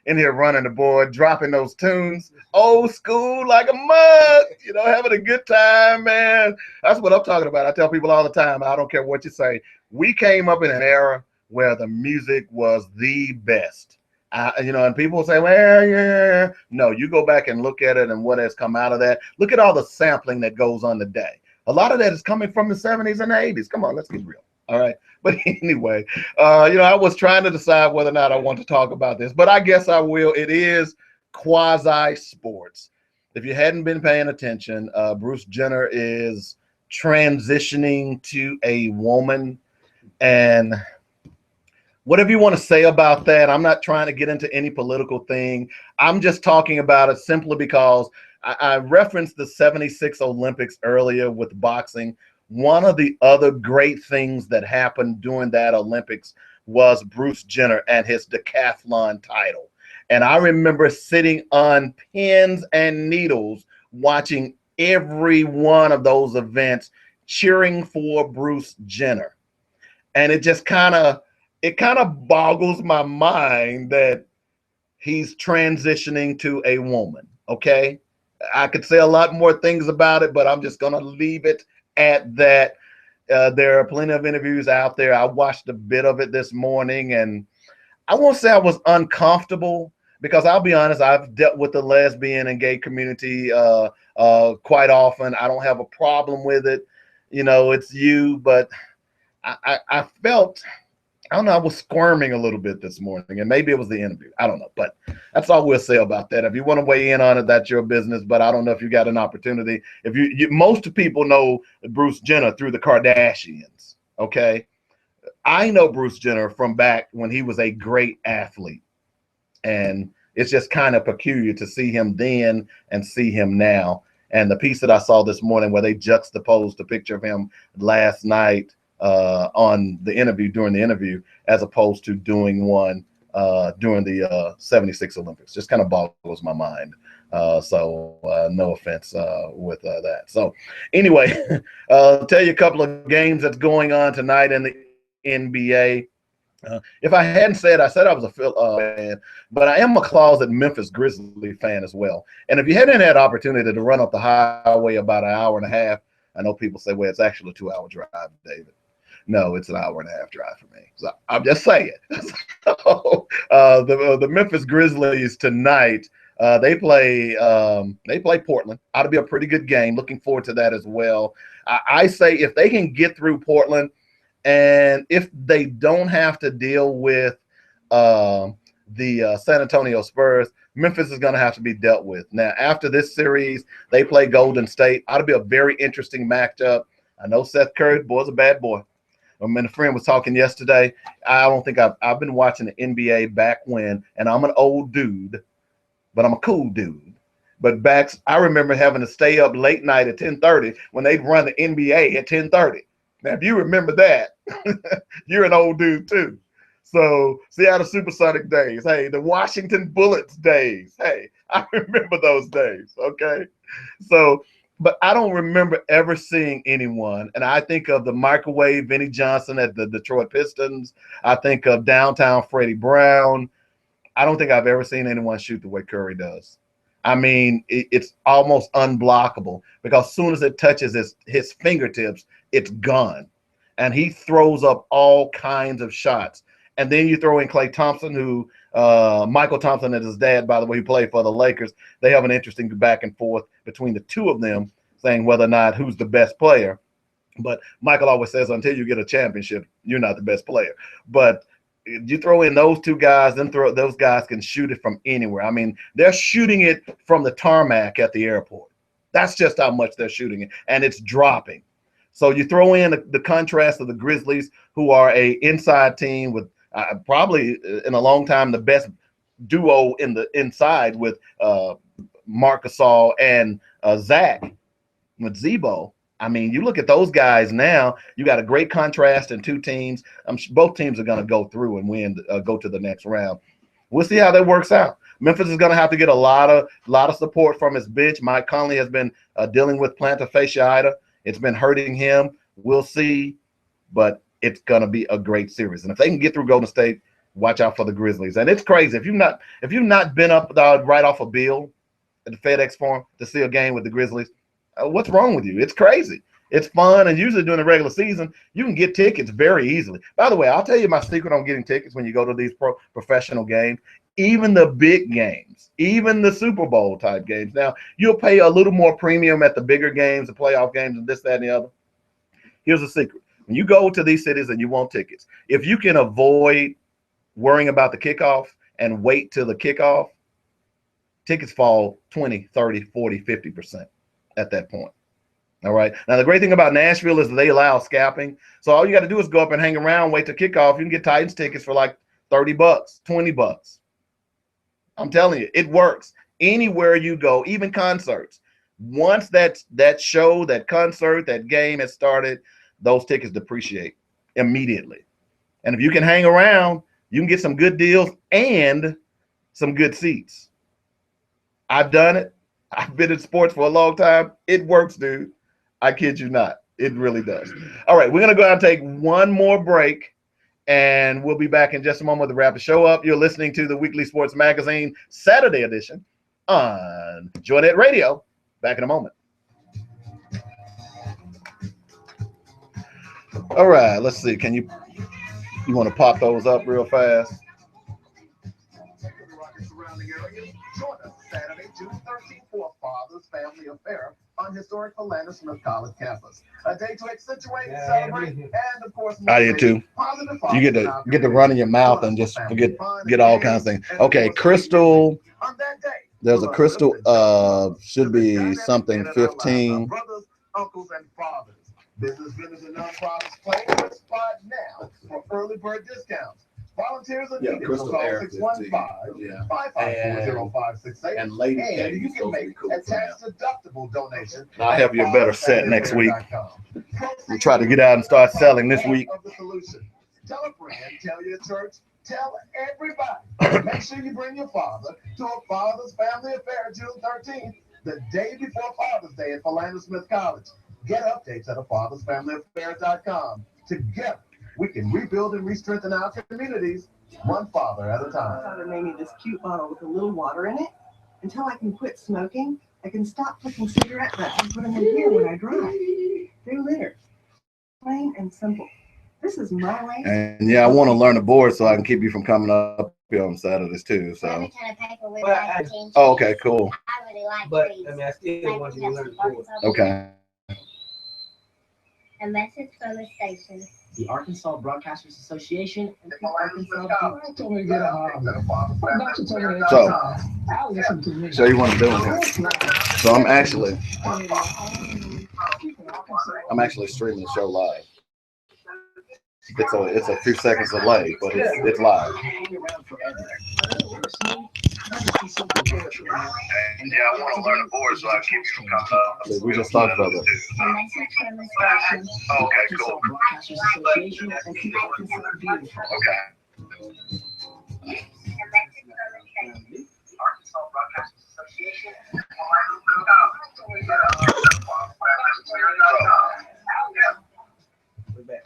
in here running the board, dropping those tunes, old school like a mug. Having a good time, man. That's what I'm talking about. I tell people all the time, I don't care what you say. We came up in an era where the music was the best. And people say, well, yeah. No, you go back and look at it and what has come out of that. Look at all the sampling that goes on today. A lot of that is coming from the 70s and 80s. Come on, let's get real. All right. But anyway, I was trying to decide whether or not I want to talk about this, but I guess I will. It is quasi sports. If you hadn't been paying attention, Bruce Jenner is transitioning to a woman. And whatever you want to say about that, I'm not trying to get into any political thing. I'm just talking about it simply because I referenced the 76 Olympics earlier with boxing. One of the other great things that happened during that Olympics was Bruce Jenner and his decathlon title. And I remember sitting on pins and needles watching every one of those events, cheering for Bruce Jenner. And it just kind of boggles my mind that he's transitioning to a woman, okay? I could say a lot more things about it, but I'm just going to leave it at that. There are plenty of interviews out there. I watched a bit of it this morning, and I won't say I was uncomfortable because I'll be honest, I've dealt with the lesbian and gay community quite often. I don't have a problem with it. It's you, but I felt, I don't know, I was squirming a little bit this morning, and maybe it was the interview. I don't know, but that's all we'll say about that. If you want to weigh in on it, that's your business, but I don't know if you got an opportunity. If you most people know Bruce Jenner through the Kardashians, okay? I know Bruce Jenner from back when he was a great athlete, and it's just kind of peculiar to see him then and see him now. And the piece that I saw this morning where they juxtaposed a picture of him last night on the interview, during the interview, as opposed to doing one during the 76 Olympics, just kind of boggles my mind. So no offense with that. So anyway, I'll tell you a couple of games that's going on tonight in the NBA. If I hadn't said, I said I was a Phil fan, but I am a closet Memphis Grizzlies fan as well. And if you hadn't had opportunity to run up the highway about an hour and a half, I know people say, well, it's actually a 2-hour drive, David. No, it's an hour and a half drive for me. So I'm just saying. So, the Memphis Grizzlies tonight, they play Portland. Ought to be a pretty good game. Looking forward to that as well. I say if they can get through Portland, and if they don't have to deal with the San Antonio Spurs, Memphis is going to have to be dealt with. Now, after this series, they play Golden State. Ought to be a very interesting matchup. I know Seth Curry, boy's a bad boy. I mean, a friend was talking yesterday. I don't think I've been watching the NBA back when, and I'm an old dude, but I'm a cool dude. But I remember having to stay up late night at 10:30 when they'd run the NBA at 10:30. Now, if you remember that, you're an old dude too. So Seattle Supersonic days. Hey, the Washington Bullets days. Hey, I remember those days. Okay. So, but I don't remember ever seeing anyone. And I think of the microwave Vinnie Johnson at the Detroit Pistons. I think of downtown Freddie Brown. I don't think I've ever seen anyone shoot the way Curry does. I mean, it's almost unblockable because as soon as it touches his fingertips, it's gone. And he throws up all kinds of shots. And then you throw in Klay Thompson, who Michael Thompson and his dad, by the way, who played for the Lakers. They have an interesting back and forth between the two of them, saying whether or not who's the best player. But Michael always says, until you get a championship, you're not the best player. But you throw in those two guys, then those guys can shoot it from anywhere. I mean, they're shooting it from the tarmac at the airport. That's just how much they're shooting it, and it's dropping. So you throw in the contrast of the Grizzlies, who are a inside team with probably in a long time the best duo in the inside with Marc Gasol and Zach with Zebo. I mean, you look at those guys now, you got a great contrast in two teams. Both teams are going to go through and win, go to the next round. We'll see how that works out. Memphis is going to have to get a lot of support from his bench. Mike Conley has been dealing with plantar fasciitis. It's been hurting him. We'll see, but it's going to be a great series. And if they can get through Golden State, watch out for the Grizzlies. And it's crazy. If you've not been up right off a bill at the FedEx Forum to see a game with the Grizzlies, what's wrong with you? It's crazy. It's fun, and usually during the regular season, you can get tickets very easily. By the way, I'll tell you my secret on getting tickets when you go to these professional games, even the big games, even the Super Bowl type games. Now, you'll pay a little more premium at the bigger games, the playoff games, and this, that, and the other. Here's the secret. When you go to these cities and you want tickets, if you can avoid worrying about the kickoff and wait till the kickoff, tickets fall 20, 30, 40, 50% at that point. All right. Now, the great thing about Nashville is they allow scalping. So all you got to do is go up and hang around, wait to kickoff. You can get Titans tickets for like $30, $20. I'm telling you, it works. Anywhere you go, even concerts. Once that show, that concert, that game has started, those tickets depreciate immediately. And if you can hang around, you can get some good deals and some good seats. I've done it. I've been in sports for a long time. It works, dude. I kid you not. It really does. All right, we're going to go out and take one more break, and we'll be back in just a moment to wrap the show up. You're listening to the Weekly Sports Magazine Saturday edition on Joynet Radio. Back in a moment. All right, let's see. You want to pop those up real fast?
Join us Saturday, June 13th for a Father's Family Affair on historic Philander Smith College campus. A day to accentuate, celebrate, and of course,
I did too. You get to run in your mouth and just get all kinds of things. Okay, Crystal. There's a Crystal. Should be something 15.
Brothers, uncles, and fathers. Business vendors and nonprofits claim their spot now for early bird discounts. Volunteers are needed. Call 615-554-0568.
And Lady
and you can make a tax-deductible donation.
I'll have you a better set next week. We'll try to get out and start selling this week.
Tell a friend, tell your church, tell everybody. Make sure you bring your father to a Father's Family Affair June 13th, the day before Father's Day at Philander Smith College. Get updates at afathersfamilyaffair.com. Together, we can rebuild and re-strengthen our communities, one father at a time.
My daughter made me this cute bottle with a little water in it. Until I can quit smoking, I can stop flicking cigarette butts and put them in here when I drive. They're litter. Plain and simple. This is my way.
And yeah, I want to learn the board so I can keep you from coming up here on Saturdays too. So. Oh, okay, cool.
I really like
But
trees.
I mean, I still want you to learn the board.
Okay.
A message from the station.
The Arkansas Broadcasters Association and the Arkansas
So you want to do it? So I'm actually streaming the show live. It's a few seconds delay, but it's live. And yeah, I want to learn the board so I can keep you from coming up. We just talked about that. Okay, cool. Okay. Arkansas Broadcasters Association.
We're back.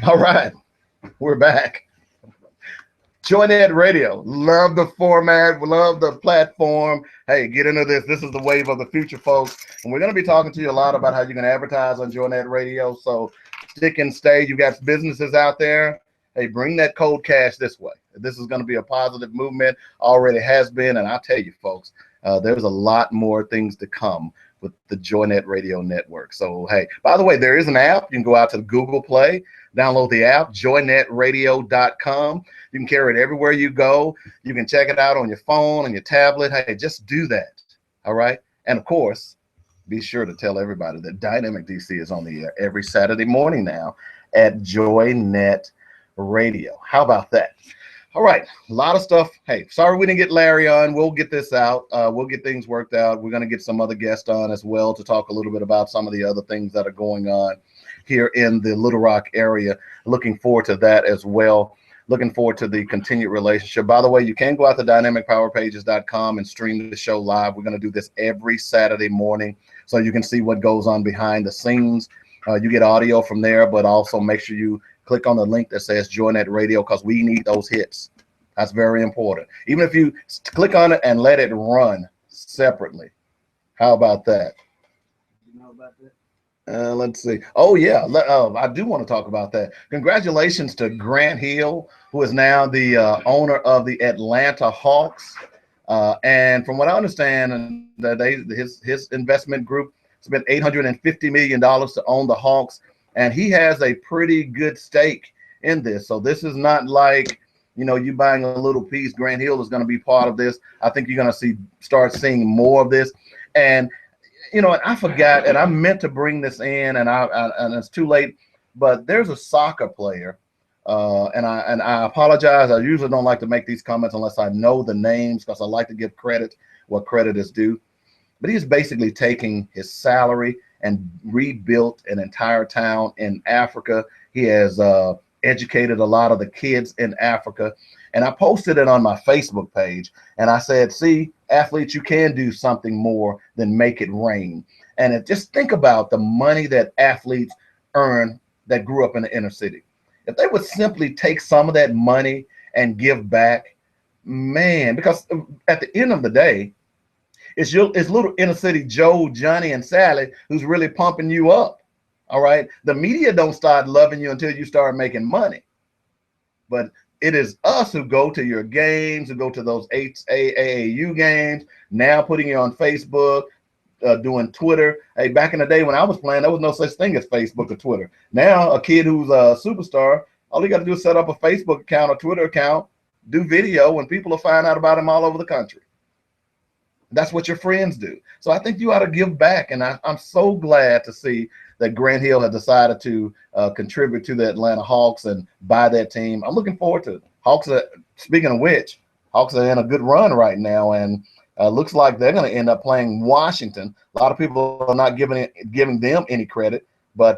All right, we're back. Joynet Radio. Love the format. Love the platform. Hey, get into this. This is the wave of the future, folks. And we're going to be talking to you a lot about how you can advertise on Joynet Radio. So stick and stay. You got businesses out there. Hey, bring that cold cash this way. This is going to be a positive movement. Already has been. And I'll tell you, folks, there's a lot more things to come with the JoyNet Radio Network. So, hey, by the way, there is an app. You can go out to Google Play, download the app, joynetradio.com. You can carry it everywhere you go. You can check it out on your phone, on your tablet. Hey, just do that, all right? And, of course, be sure to tell everybody that Dynamic DC is on the air every Saturday morning now at JoyNet Radio. How about that? All right, a lot of stuff. Hey, sorry we didn't get Larry on. We'll get this out. We'll get things worked out. We're going to get some other guests on as well to talk a little bit about some of the other things that are going on here in the Little Rock area. Looking forward to that as well. Looking forward to the continued relationship. By the way, you can go out to dynamicpowerpages.com and stream the show live. We're going to do this every Saturday morning so you can see what goes on behind the scenes. You get audio from there, but also make sure you click on the link that says JoyNet Radio because we need those hits. That's very important. Even if you click on it and let it run separately. How about that?
You know about that?
Let's see. Oh, yeah. I do want to talk about that. Congratulations to Grant Hill, who is now the owner of the Atlanta Hawks. And from what I understand, that his investment group spent $850 million to own the Hawks. And he has a pretty good stake in this. So this is not like, you buying a little piece. Grant Hill is going to be part of this. I think you're going to start seeing more of this. And, and I forgot, and I meant to bring this in, and it's too late, but there's a soccer player, and I apologize. I usually don't like to make these comments unless I know the names because I like to give credit what credit is due. But he's basically taking his salary and rebuilt an entire town in Africa. He has educated a lot of the kids in Africa. And I posted it on my Facebook page. And I said, see, athletes, you can do something more than make it rain. And just think about the money that athletes earn that grew up in the inner city. If they would simply take some of that money and give back, man, because at the end of the day, it's little inner city Joe, Johnny, and Sally who's really pumping you up. All right. The media don't start loving you until you start making money. But it is us who go to your games, who go to those AAU games, now putting you on Facebook, doing Twitter. Hey, back in the day when I was playing, there was no such thing as Facebook or Twitter. Now, a kid who's a superstar, all you got to do is set up a Facebook account or Twitter account, do video, and people will find out about him all over the country. That's what your friends do. So I think you ought to give back. And I'm so glad to see that Grant Hill has decided to contribute to the Atlanta Hawks and buy that team. I'm looking forward to it. Hawks are, speaking of which, Hawks are in a good run right now. And looks like they're going to end up playing Washington. A lot of people are not giving them any credit, but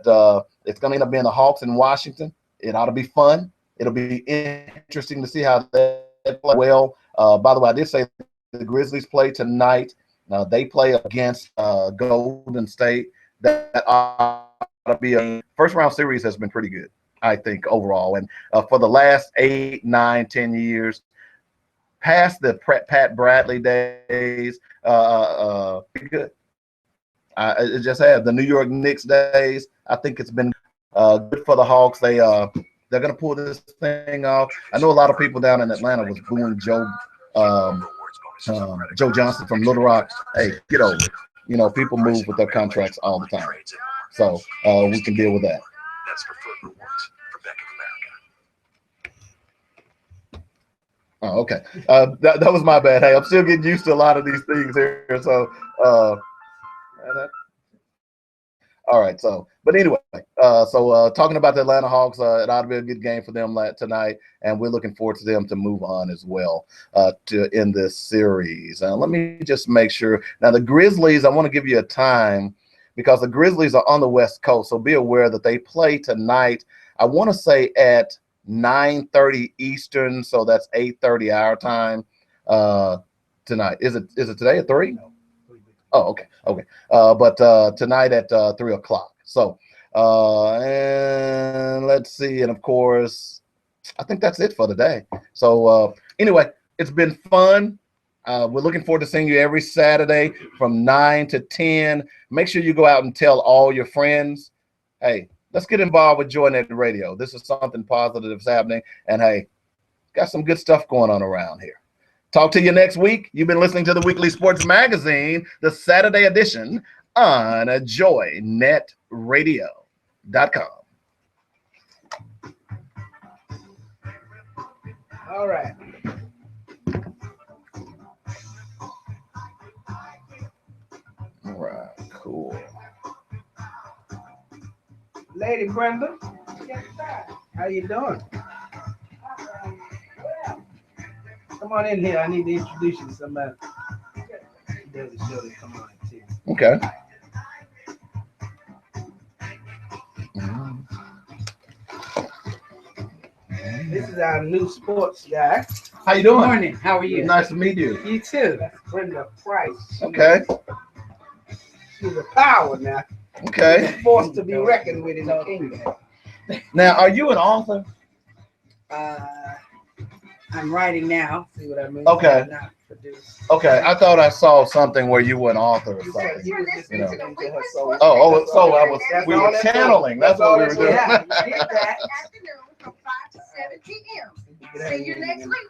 it's going to end up being the Hawks in Washington. It ought to be fun. It'll be interesting to see how they play well. By the way, I did say the Grizzlies play tonight. They play against Golden State. That ought to be a first-round series has been pretty good, I think, overall. And for the last 8, 9, 10 years, past the Pat Bradley days, pretty good. It just had the New York Knicks days. I think it's been good for the Hawks. They're going to pull this thing off. I know a lot of people down in Atlanta was booing Joe Johnson from Little Rock. Hey, get over it. People move with their contracts all the time. So we can deal with that.
That's preferred rewards for Bank of America.
Oh, okay. That was my bad. Hey, I'm still getting used to a lot of these things here. So, all right. So, but anyway, talking about the Atlanta Hawks, it ought to be a good game for them tonight, and we're looking forward to them to move on as well to end this series. Let me just make sure. Now, the Grizzlies, I want to give you a time because the Grizzlies are on the West Coast, so be aware that they play tonight. I want to say at 9:30 Eastern, so that's 8:30 our time tonight. Is it today at 3? No. Oh, okay. But tonight at 3 o'clock. So, and let's see. And of course, I think that's it for today. So anyway, it's been fun. We're looking forward to seeing you every Saturday from 9 to 10. Make sure you go out and tell all your friends, hey, let's get involved with JoyNet Radio. This is something positive that's happening. And hey, got some good stuff going on around here. Talk to you next week. You've been listening to the Weekly Sports Magazine, the Saturday edition on joynetradio.com.
All right.
All right, cool.
Lady Brenda, how you doing? Come on in here. I need to introduce you to somebody. There's a show to come on too.
Okay.
This is our new sports guy.
How you doing?
Good morning. How are you?
Nice to meet you.
You too.
That's Brenda Price.
Okay.
She's a power now.
Okay.
She's a force to be reckoned with in the kingdom.
Now, are you an author?
I'm writing now.
See what I mean?
Okay.
Not produced.
Okay. I thought I saw something where you were an author or something.
You was
You know.
listening to her soul.
So we were channeling. That's what we were doing.
Yeah.
Afternoon from 5 to 7 p.m. See you next week.